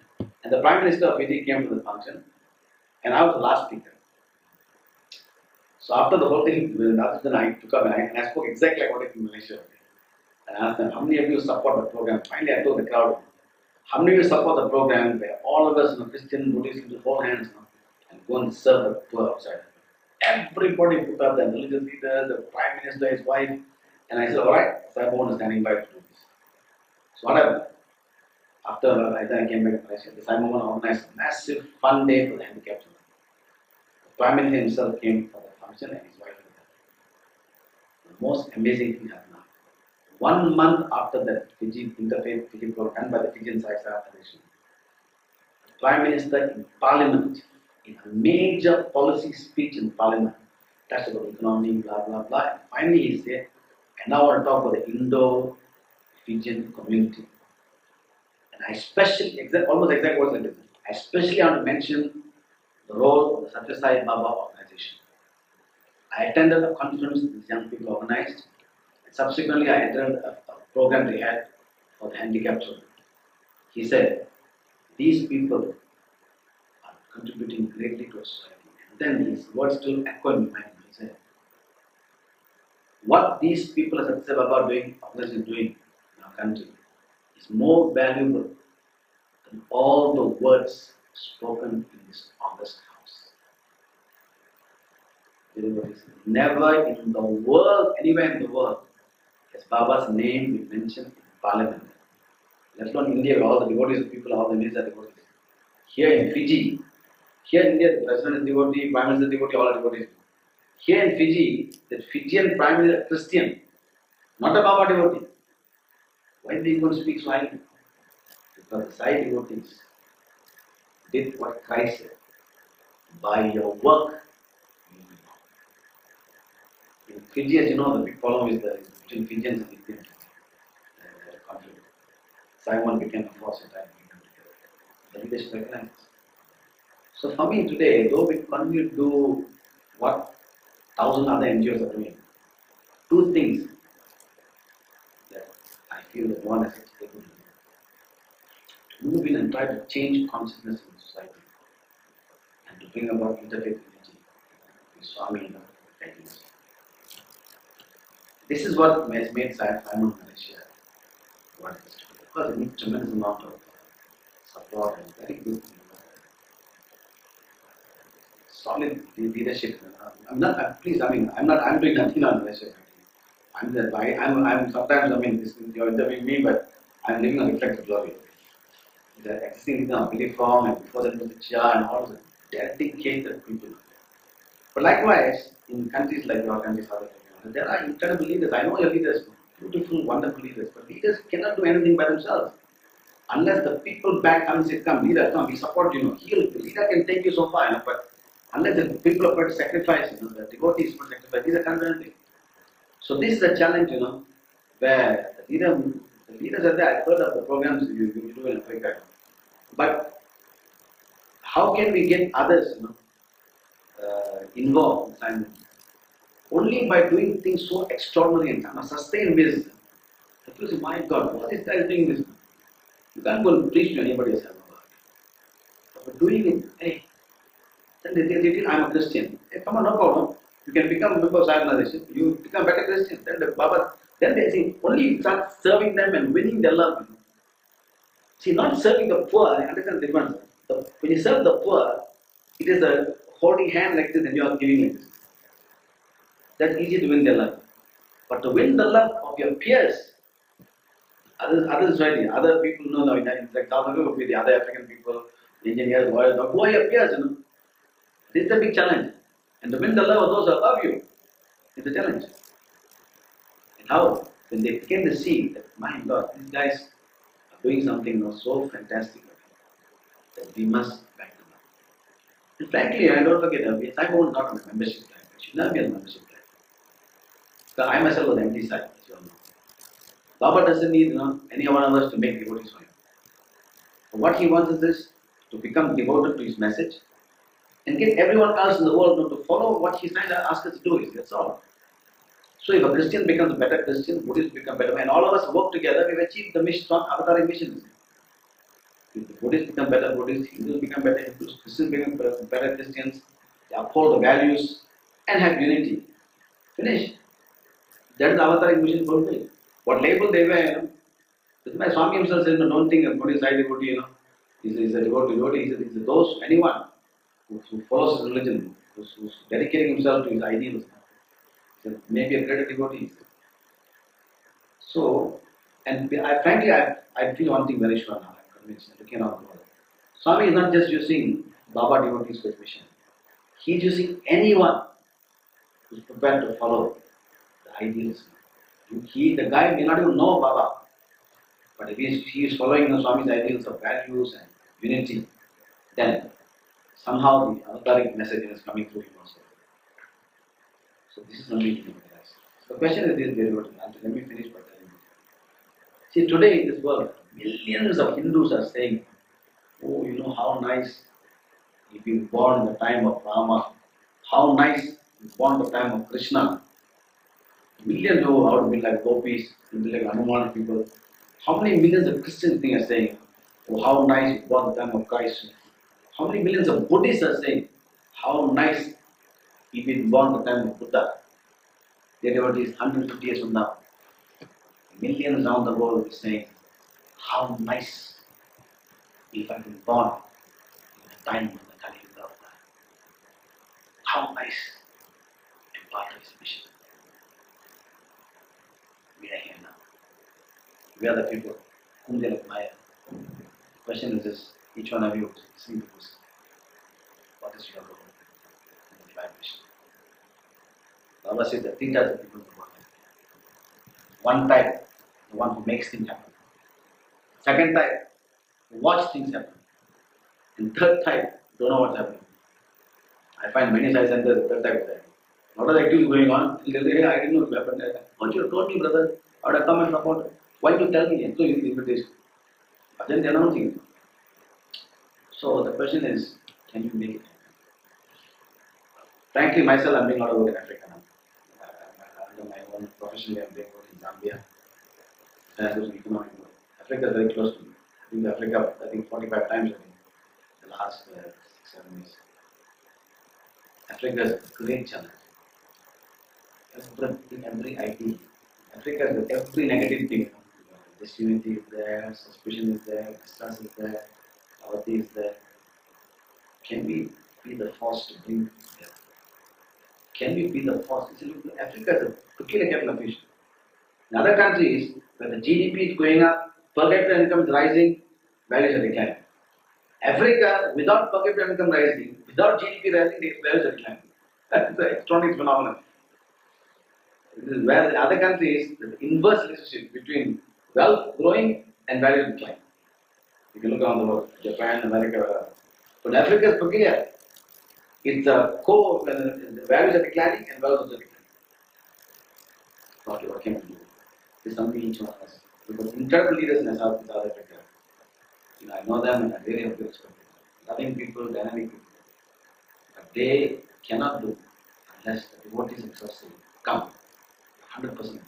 And the Prime Minister of Fiji came to the function, and I was the last speaker. So after the whole thing, after the night, I took up and I spoke exactly like what I did in Malaysia. And I asked them, how many of you support the program? Finally, I told the crowd, how many of you support the program where all of us, Christian, Buddhist, will hold hands and go and serve the poor outside? Everybody put up, the religious leader, the Prime Minister, his wife. And I said, all right, Saibon is standing by to do this. So what happened? After I came back to Malaysia, the Saibon organized a massive fun day for the handicapped children. The Prime Minister himself came for the function and his wife was there. The most amazing thing happened. 1 month after that Interfaith Fiji program done by the Fijian Sai Foundation, the Prime Minister in Parliament, in a major policy speech in Parliament, touched about economy, blah blah blah. And finally he said, and now I want to talk about the Indo-Fijian community. And I especially, almost exact words like this, I especially want to mention the role of the Satya Sai Baba organization. I attended a conference these young people organized. Subsequently, I attended a program they had for the handicapped children. He said, these people are contributing greatly to our society. And then his words still echo in my mind. He said, what these people are doing in our country is more valuable than all the words spoken in this august house. Never in the world, anywhere in the world, has Baba's name been mentioned in Parliament. Let alone India, where all the devotees, all the ministers are devotees. Here in Fiji, here in India, the President is devotee, Prime Minister is devotee, all are devotees. Here in Fiji, the Fijian Prime Minister is Christian, not a Baba devotee. Why do you going to speak Swahili? Because the Sai devotees did what Christ said. By your work, you will know. In Fiji, as you know, the big problem is between Fijians and Indians. Conflict. Simon became a force and I became together. The leadership recognizes. So for me today, though we continue to do what 1,000 other NGOs are doing, two things that I feel that one has to move in and try to change consciousness in society and to bring about interfaith unity with Swami ideas. This is what has made Sai-Final Malaysia what it is today. Of course, it needs tremendous amount of support and very good solid leadership. I'm not. Please, I mean, I'm doing nothing on Malaysia. I'm sometimes. I mean, you're interviewing me, but I'm living on reflective glory. The existing belief form and before that was the Chia and all the dedicated people. But likewise, in countries like your country, South Africa, there are incredible leaders. I know your leaders, beautiful, wonderful leaders, but leaders cannot do anything by themselves. Unless the people back come and say, come, leader, come, we support you. The leader can take you so far, but unless the people are going to sacrifice, the devotees will sacrifice, leader can't do anything. So this is a challenge, where the leaders are there. I've heard of the programs you do in Africa. But how can we get others, involved in Simon? Only by doing things so extraordinary and on a sustained basis. People say, my God, what is that doing this? You can't go and preach to anybody else. But doing it, hey, then they tell, I'm a Christian. Hey, come on, no problem. You can become a member of Sai organization. You become a better Christian. Then they say, only start serving them and winning their love. See, not serving the poor, I understand the difference. When you serve the poor, it is a holding hand like this and you are giving like this. That's easy to win their love. But to win the love of your peers, others right, other people know, like South Africa would be the other African people, engineers, lawyers, who are your peers, This is the big challenge. And to win the love of those above you is the challenge. And how? When they begin to see that, my God, these guys are doing something so fantastic that we must back them up. And frankly, I don't forget, I won't not on a membership plan. It should never be on a membership plan. Because I myself was anti-side, as you all know. Baba doesn't need any one of us to make devotees for him. But what he wants is this, to become devoted to his message and get everyone else in the world to follow what he's trying to ask us to do. That's all. So if a Christian becomes a better Christian, Buddhists become better, and all of us work together, we've achieved the mission, avataric mission. If the Buddhists become better Buddhists, Hindus become better Hindus, Christians become better Christians, they uphold the values and have unity. Finish. That is the avataric mission fulfilled. What label they wear, my Swami himself said, don't think a Buddhist side devotee, is a devotee. He said, those, anyone who follows his religion, who's dedicating himself to his ideals, maybe a greater devotee. So, and frankly, I feel one thing very sure now, I'm convinced, looking around the world. Swami is not just using Baba devotees for his mission. He is using anyone who is prepared to follow the ideals. The guy may not even know Baba, but if he is following the Swami's ideals of values and unity, then somehow the avataric message is coming through him also. So this is only the realize. So the question is this, let me finish by telling you. See, today in this world, millions of Hindus are saying, oh, how nice if you born in the time of Rama, how nice you born in the time of Krishna. Millions know how to be like gopis, to be like Hanuman people. How many millions of Christians are saying, oh, how nice you born in the time of Christ. How many millions of Buddhists are saying, how nice if you born in the time of Buddha. Their devotees 150 years from now. Millions around the world will be saying, how nice if I've been born in the time of the Kali Yuga. How nice I'm part of his mission. We are here now. We are the people whom they admire. The question is this, each one of you is listening to this. What is your role in the divine mission? Baba said that 3 types of people in the world. One type, the one who makes things happen. Second type, who watch things happen. And third type, don't know what's happening. I find many Sai centers, the third type is there. A lot of activities going on, they'll say, hey, I didn't know what happened. What you told me, brother, I would have come and support. Why you tell me? So you invitation. But then they're announcing it. So the question is, can you make it happen? Frankly, myself, I'm doing a lot of work in Africa now. Under my own professionally, I'm doing work in Zambia. And I do some economic work. Africa is very close to me. I've been to Africa, I think 45 times in the last 6-7 years. Africa is a great challenge. Every idea. Africa is every negative thing. Disunity is there, suspicion is there, distrust is there, poverty is there. Can we be the force to bring together? Can we be the force? Africa is a quickly kettle of fish. In other countries, where the GDP is going up, per capita income is rising, values are declining. Africa, without per capita income rising, without GDP rising, its values are declining. That is an extraordinary phenomenon. This is where in other countries, there's an inverse relationship between wealth growing and value decline. You can look around the world, Japan, America, but Africa is peculiar. It's a core, the values are declining and wealth is declining. Okay, what can we do? This is something each one of us. Because incredible leaders in South Africa. I know them and I really have good respect for them. Loving people, dynamic people. But they cannot do unless the devotees themselves say, come, 100%.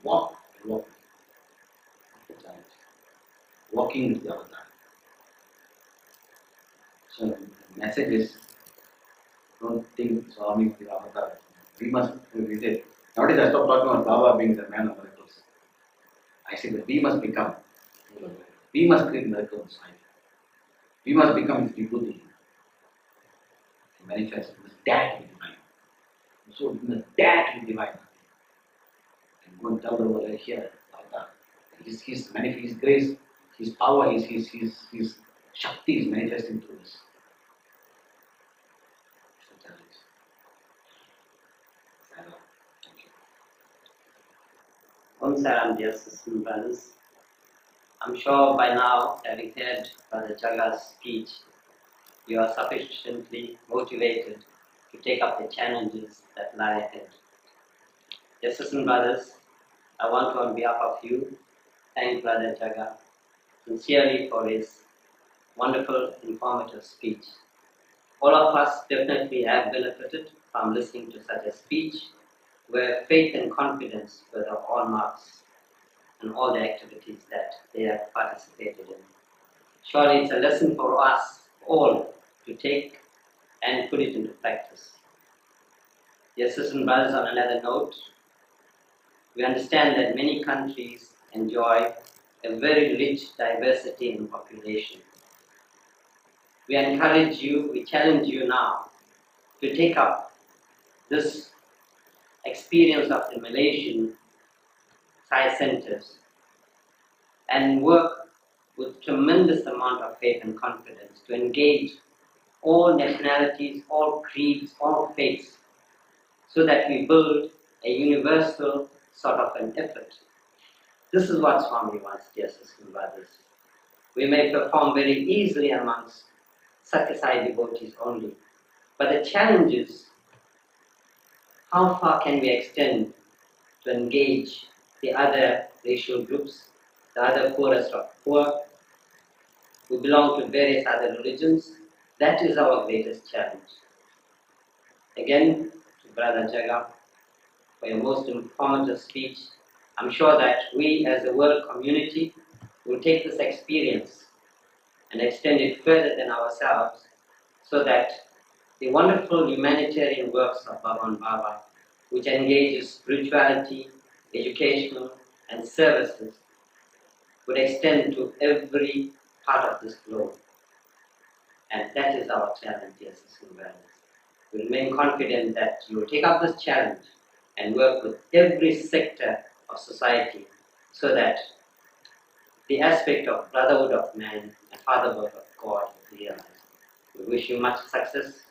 Walk and walk. That's the challenge. Walking with the avatar. So the message is, don't think Swami is the avatar. We must read it. Nowadays I stop talking about Baba being the man of miracles. I say that we must become. We must create miracles in life. We must become his vibhuti. Manifest. We must dare to be divine. So we must dare to be divine. And go and tell the world here, Avatar. His grace, his power, his Shakti is manifesting through us. Om Saram, dear sisters and brothers. I'm sure by now, having heard Brother Jaga's speech, you are sufficiently motivated to take up the challenges that lie ahead. Dear sisters and brothers, I want to, on behalf of you, thank Brother Jaga sincerely for his wonderful, informative speech. All of us definitely have benefited from listening to such a speech where faith and confidence were the hallmarks in all the activities that they have participated in. Surely it's a lesson for us all to take and put it into practice. Dear sisters and brothers, on another note, we understand that many countries enjoy a very rich diversity in population. We encourage you, we challenge you now to take up this experience of the Malaysian Sai centers and work with tremendous amount of faith and confidence to engage all nationalities, all creeds, all faiths, so that we build a universal sort of an effort. This is what Swami wants, dear sisters and brothers. We may perform very easily amongst Satyasai devotees only, but the challenge is, how far can we extend to engage the other racial groups, the other poorest of poor, who belong to various other religions? That is our greatest challenge. Again, to Brother Jaga, for your most informative speech, I'm sure that we as a world community will take this experience and extend it further than ourselves, so that the wonderful humanitarian works of Bhagavan Baba, which engages spirituality, educational and services, would extend to every part of this globe. And that is our challenge, dear sisters and brothers. We remain confident that you will take up this challenge and work with every sector of society, so that the aspect of brotherhood of man and fatherhood of God is realized. We wish you much success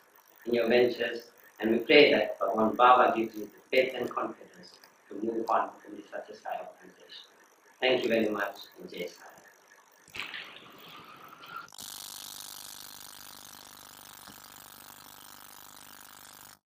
in your ventures, and we pray that Bhagavan Baba gives you the faith and confidence to move on in the Satyasai organization. Thank you very much, and Jai Sai.